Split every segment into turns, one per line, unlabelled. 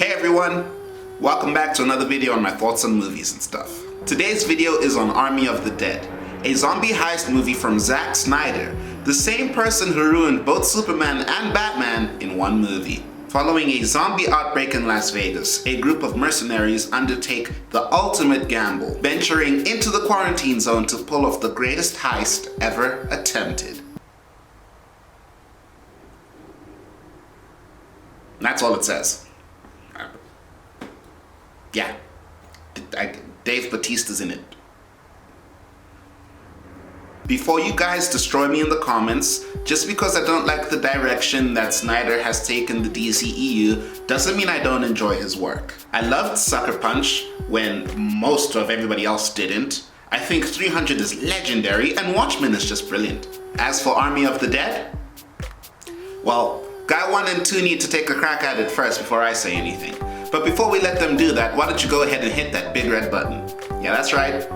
Hey everyone! Welcome back to another video on my thoughts on movies and stuff. Today's video is on Army of the Dead, a zombie heist movie from Zack Snyder, the same person who ruined both Superman and Batman in one movie. Following a zombie outbreak in Las Vegas, a group of mercenaries undertake the ultimate gamble, venturing into the quarantine zone to pull off the greatest heist ever attempted. That's all it says. Yeah, Dave Bautista's in it. Before you guys destroy me in the comments, just because I don't like the direction that Snyder has taken the DCEU doesn't mean I don't enjoy his work. I loved Sucker Punch when most of everybody else didn't. I think 300 is legendary and Watchmen is just brilliant. As for Army of the Dead, well, Guy 1 and 2 need to take a crack at it first before I say anything. But before we let them do that, why don't you go ahead and hit that big red button. Yeah, that's right,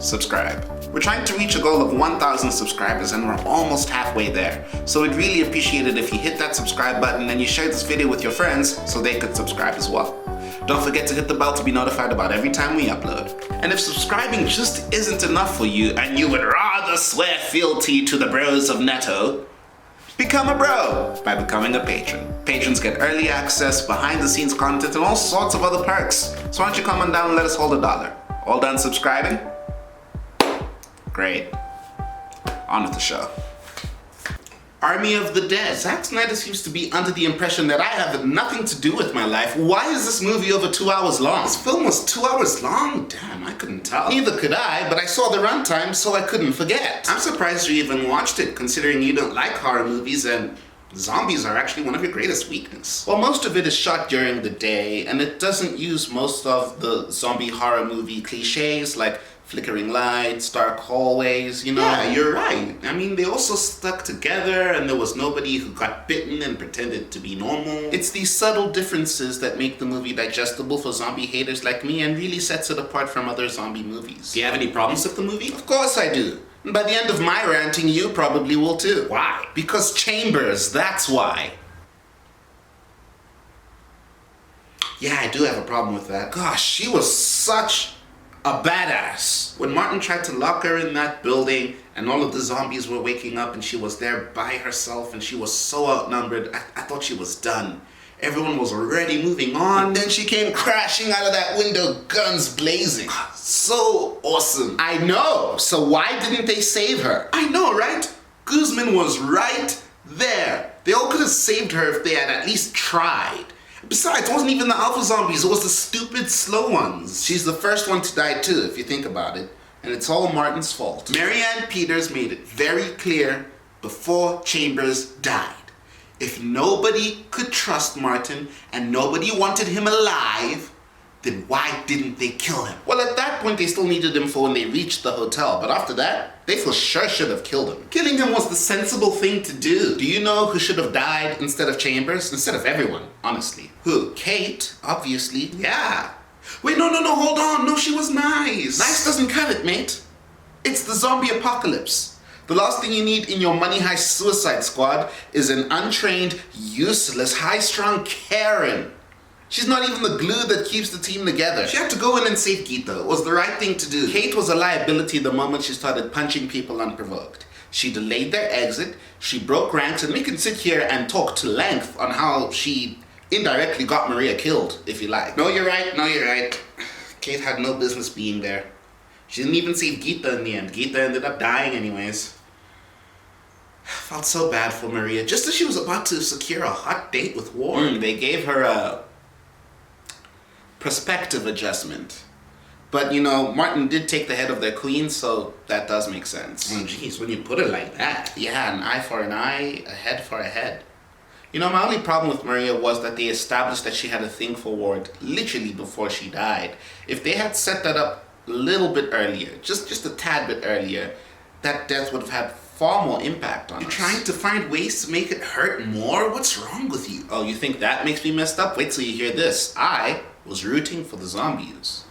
subscribe. We're trying to reach a goal of 1,000 subscribers and we're almost halfway there. So we'd really appreciate it if you hit that subscribe button and you share this video with your friends so they could subscribe as well. Don't forget to hit the bell to be notified about every time we upload. And if subscribing just isn't enough for you and you would rather swear fealty to the bros of Neto, become a bro by becoming a patron. Patrons get early access, behind the scenes content, and all sorts of other perks. So why don't you come on down and let us hold $1? All done subscribing? Great. On with the show. Army of the Dead. Zack Snyder seems to be under the impression that I have nothing to do with my life. Why is this movie over 2 hours long? This film was 2 hours long? Damn, I couldn't tell. Neither could I, but I saw the runtime, so I couldn't forget. I'm surprised you even watched it, considering you don't like horror movies and zombies are actually one of your greatest weaknesses. Well, most of it is shot during the day, and it doesn't use most of the zombie horror movie cliches like flickering lights, dark hallways, you know. Yeah, you're right. I mean, they also stuck together and there was nobody who got bitten and pretended to be normal. It's these subtle differences that make the movie digestible for zombie haters like me and really sets it apart from other zombie movies. Do you have any problems with the movie? Of course I do. And by the end of my ranting, you probably will too. Why? Because Chambers, that's why. Yeah, I do have a problem with that. Gosh, she was such a badass. When Martin tried to lock her in that building and all of the zombies were waking up and she was there by herself and she was so outnumbered, I thought she was done. Everyone was already moving on. And then she came crashing out of that window, guns blazing. So awesome. I know. So why didn't they save her? I know, right? Guzman was right there. They all could have saved her if they had at least tried. Besides, it wasn't even the alpha zombies, it was the stupid slow ones. She's the first one to die too, if you think about it. And it's all Martin's fault. Marianne Peters made it very clear before Chambers died. If nobody could trust Martin and nobody wanted him alive, then why didn't they kill him? Well, at that point they still needed him for when they reached the hotel, but after that, they for sure should have killed him. Killing him was the sensible thing to do. Do you know who should have died instead of Chambers? Instead of everyone, honestly. Who? Kate, obviously. Yeah. Wait, no, hold on. No, she was nice. Nice doesn't cut it, mate. It's the zombie apocalypse. The last thing you need in your money heist suicide squad is an untrained, useless, high-strung Karen. She's not even the glue that keeps the team together. She had to go in and save Geeta. It was the right thing to do. Kate was a liability the moment she started punching people unprovoked. She delayed their exit, she broke ranks, and we can sit here and talk to length on how she indirectly got Maria killed, if you like. No, you're right. Kate had no business being there. She didn't even save Geeta in the end. Geeta ended up dying anyways. Felt so bad for Maria. Just as she was about to secure a hot date with Ward, they gave her a perspective adjustment. But you know, Martin did take the head of their queen, so that does make sense. Oh geez, when you put it like that. Yeah, an eye for an eye, a head for a head. You know, my only problem with Maria was that they established that she had a thing for Ward literally before she died. If they had set that up a little bit earlier, just a tad bit earlier, that death would have had far more impact on us. You're trying to find ways to make it hurt more? What's wrong with you? Oh, you think that makes me messed up? Wait till you hear this. I was rooting for the zombies.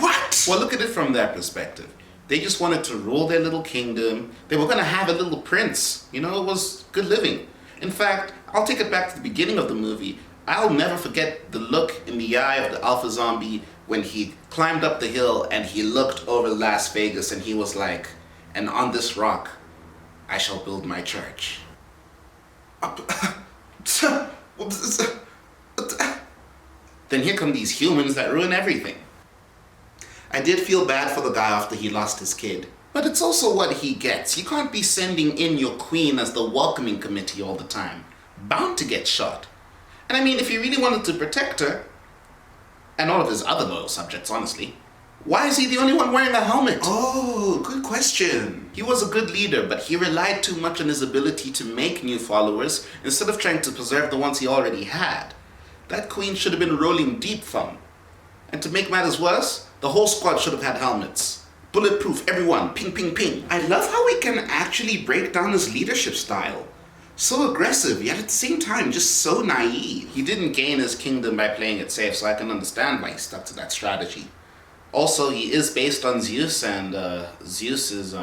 What? Well, look at it from their perspective. They just wanted to rule their little kingdom. They were going to have a little prince. You know, it was good living. In fact, I'll take it back to the beginning of the movie. I'll never forget the look in the eye of the alpha zombie when he climbed up the hill and he looked over Las Vegas and he was like, "And on this rock, I shall build my church." Then here come these humans that ruin everything. I did feel bad for the guy after he lost his kid. But it's also what he gets. You can't be sending in your queen as the welcoming committee all the time. Bound to get shot. And I mean, if he really wanted to protect her, and all of his other loyal subjects, honestly, why is he the only one wearing a helmet? Oh, good question. He was a good leader, but he relied too much on his ability to make new followers instead of trying to preserve the ones he already had. That queen should have been rolling deep from. And to make matters worse, the whole squad should have had helmets. Bulletproof, everyone, ping, ping, ping. I love how he can actually break down his leadership style. So aggressive, yet at the same time, just so naive. He didn't gain his kingdom by playing it safe, so I can understand why he stuck to that strategy. Also, he is based on Zeus, and Zeus is,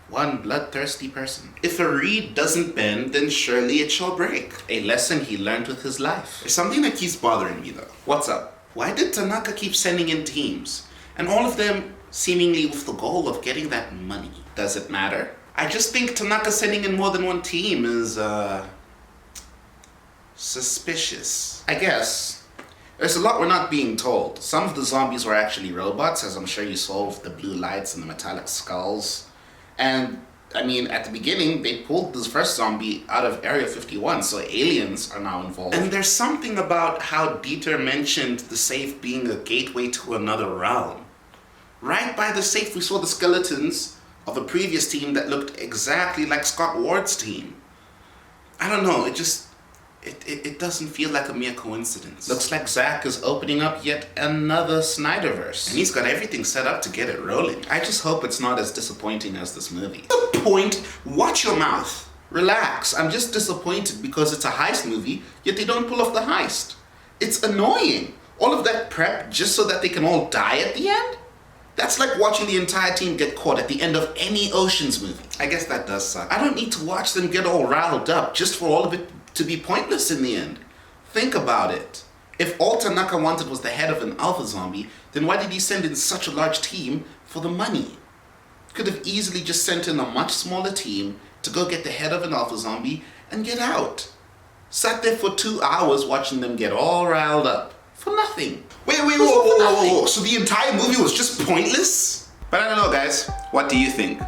one bloodthirsty person. If a reed doesn't bend, then surely it shall break. A lesson he learned with his life. There's something that keeps bothering me though. What's up? Why did Tanaka keep sending in teams? And all of them seemingly with the goal of getting that money. Does it matter? I just think Tanaka sending in more than one team is, suspicious. I guess. There's a lot we're not being told. Some of the zombies were actually robots, as I'm sure you saw with the blue lights and the metallic skulls. And, I mean, at the beginning, they pulled this first zombie out of Area 51, so aliens are now involved. And there's something about how Dieter mentioned the safe being a gateway to another realm. Right by the safe, we saw the skeletons of a previous team that looked exactly like Scott Ward's team. I don't know, it doesn't feel like a mere coincidence. Looks like Zack is opening up yet another Snyderverse. And he's got everything set up to get it rolling. I just hope it's not as disappointing as this movie. The point? Watch your mouth. Relax. I'm just disappointed because it's a heist movie, yet they don't pull off the heist. It's annoying. All of that prep just so that they can all die at the end? That's like watching the entire team get caught at the end of any Ocean's movie. I guess that does suck. I don't need to watch them get all riled up just for all of it to be pointless in the end. Think about it. If all Tanaka wanted was the head of an alpha zombie, then why did he send in such a large team for the money? Could have easily just sent in a much smaller team to go get the head of an alpha zombie and get out. Sat there for 2 hours watching them get all riled up. For nothing. Wait, whoa. So the entire movie was just pointless? But I don't know, guys. What do you think?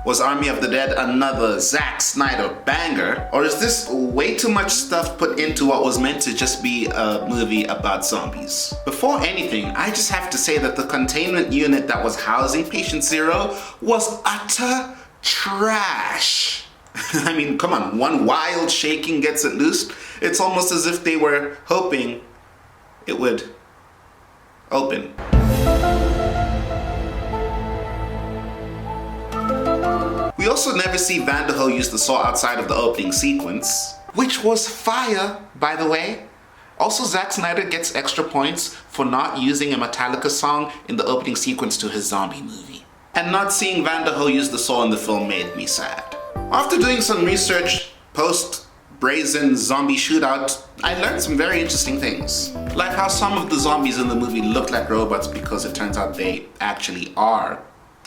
Was Army of the Dead another Zack Snyder banger? Or is this way too much stuff put into what was meant to just be a movie about zombies? Before anything, I just have to say that the containment unit that was housing Patient Zero was utter trash. I mean, come on, one wild shaking gets it loosed. It's almost as if they were hoping it would open. We also never see Vanderho use the saw outside of the opening sequence, which was fire, by the way. Also, Zack Snyder gets extra points for not using a Metallica song in the opening sequence to his zombie movie. And not seeing Vanderho use the saw in the film made me sad. After doing some research post-brazen zombie shootout, I learned some very interesting things. Like how some of the zombies in the movie look like robots because it turns out they actually are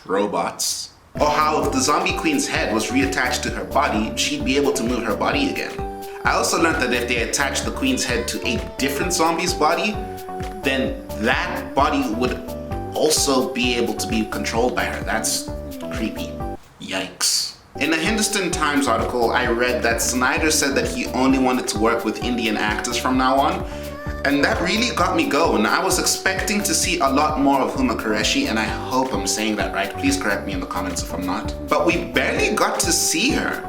robots. Or how if the zombie queen's head was reattached to her body, she'd be able to move her body again. I also learned that if they attached the queen's head to a different zombie's body, then that body would also be able to be controlled by her. That's creepy. Yikes. In a Hindustan Times article, I read that Snyder said that he only wanted to work with Indian actors from now on. And that really got me going. I was expecting to see a lot more of Huma Qureshi, and I hope I'm saying that right. Please correct me in the comments if I'm not. But we barely got to see her.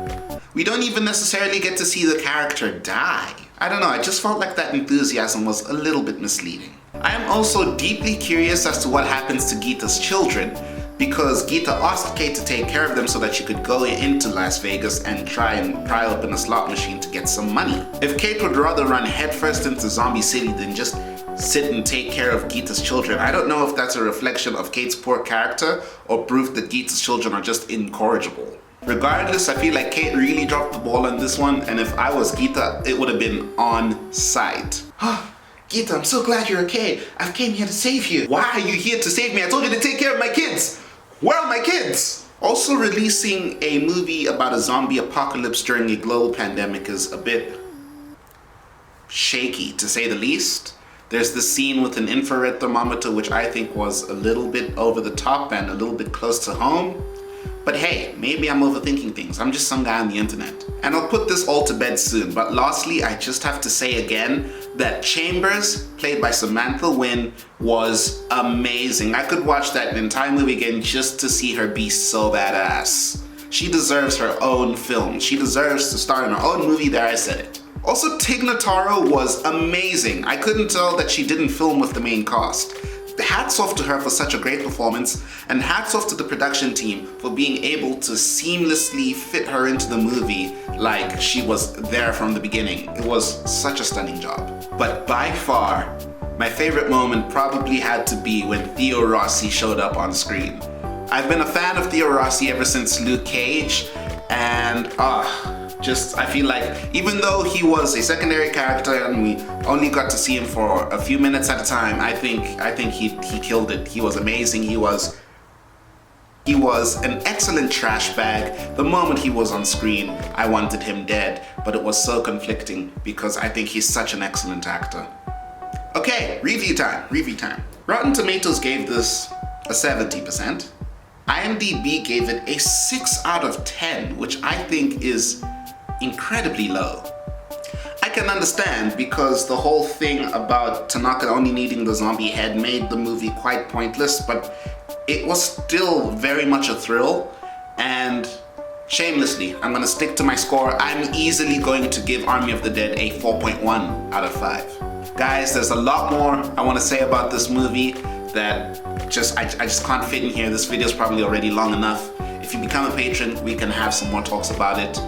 We don't even necessarily get to see the character die. I don't know, I just felt like that enthusiasm was a little bit misleading. I am also deeply curious as to what happens to Geeta's children, because Geeta asked Kate to take care of them so that she could go into Las Vegas and try and pry open a slot machine to get some money. If Kate would rather run headfirst into Zombie City than just sit and take care of Geeta's children, I don't know if that's a reflection of Kate's poor character or proof that Geeta's children are just incorrigible. Regardless, I feel like Kate really dropped the ball on this one, and if I was Geeta, it would have been on site. Geeta, I'm so glad you're okay. I came here to save you. Why are you here to save me? I told you to take care of my kids. Where are my kids? Also, releasing a movie about a zombie apocalypse during a global pandemic is a bit shaky, to say the least. There's this scene with an infrared thermometer, which I think was a little bit over the top and a little bit close to home. But hey, maybe I'm overthinking things. I'm just some guy on the internet. And I'll put this all to bed soon. But lastly, I just have to say again that Chambers, played by Samantha Wynn, was amazing. I could watch that entire movie again just to see her be so badass. She deserves her own film. She deserves to star in her own movie. There, I said it. Also, Tig Notaro was amazing. I couldn't tell that she didn't film with the main cast. Hats off to her for such a great performance, and hats off to the production team for being able to seamlessly fit her into the movie like she was there from the beginning. It was such a stunning job. But by far, my favorite moment probably had to be when Theo Rossi showed up on screen. I've been a fan of Theo Rossi ever since Luke Cage, and I feel like even though he was a secondary character and we only got to see him for a few minutes at a time, I think he killed it. He was amazing. He was an excellent trash bag. The moment he was on screen, I wanted him dead, but it was so conflicting because I think he's such an excellent actor. Okay, review time. Rotten Tomatoes gave this a 70%. IMDb gave it a 6 out of 10, which I think is incredibly low. I can understand because the whole thing about Tanaka only needing the zombie head made the movie quite pointless, but it was still very much a thrill, and shamelessly, I'm gonna stick to my score. I'm easily going to give Army of the Dead a 4.1 out of 5. Guys, there's a lot more I want to say about this movie that I just can't fit in here. This video is probably already long enough. If you become a patron, we can have some more talks about it.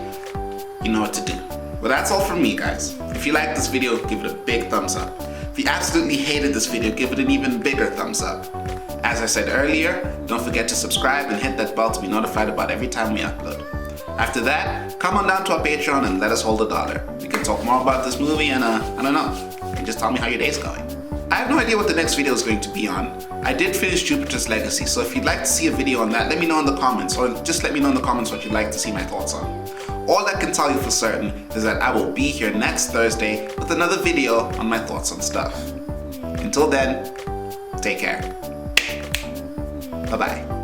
You know what to do. But that's all from me, guys. If you liked this video, give it a big thumbs up. If you absolutely hated this video, give it an even bigger thumbs up. As I said earlier, don't forget to subscribe and hit that bell to be notified about every time we upload. After that, come on down to our Patreon and let us hold $1. We can talk more about this movie and I don't know, you can just tell me how your day's going. I have no idea what the next video is going to be on. I did finish Jupiter's Legacy, so if you'd like to see a video on that, let me know in the comments, or just let me know in the comments what you'd like to see my thoughts on. All I can tell you for certain is that I will be here next Thursday with another video on my thoughts on stuff. Until then, take care. Bye-bye.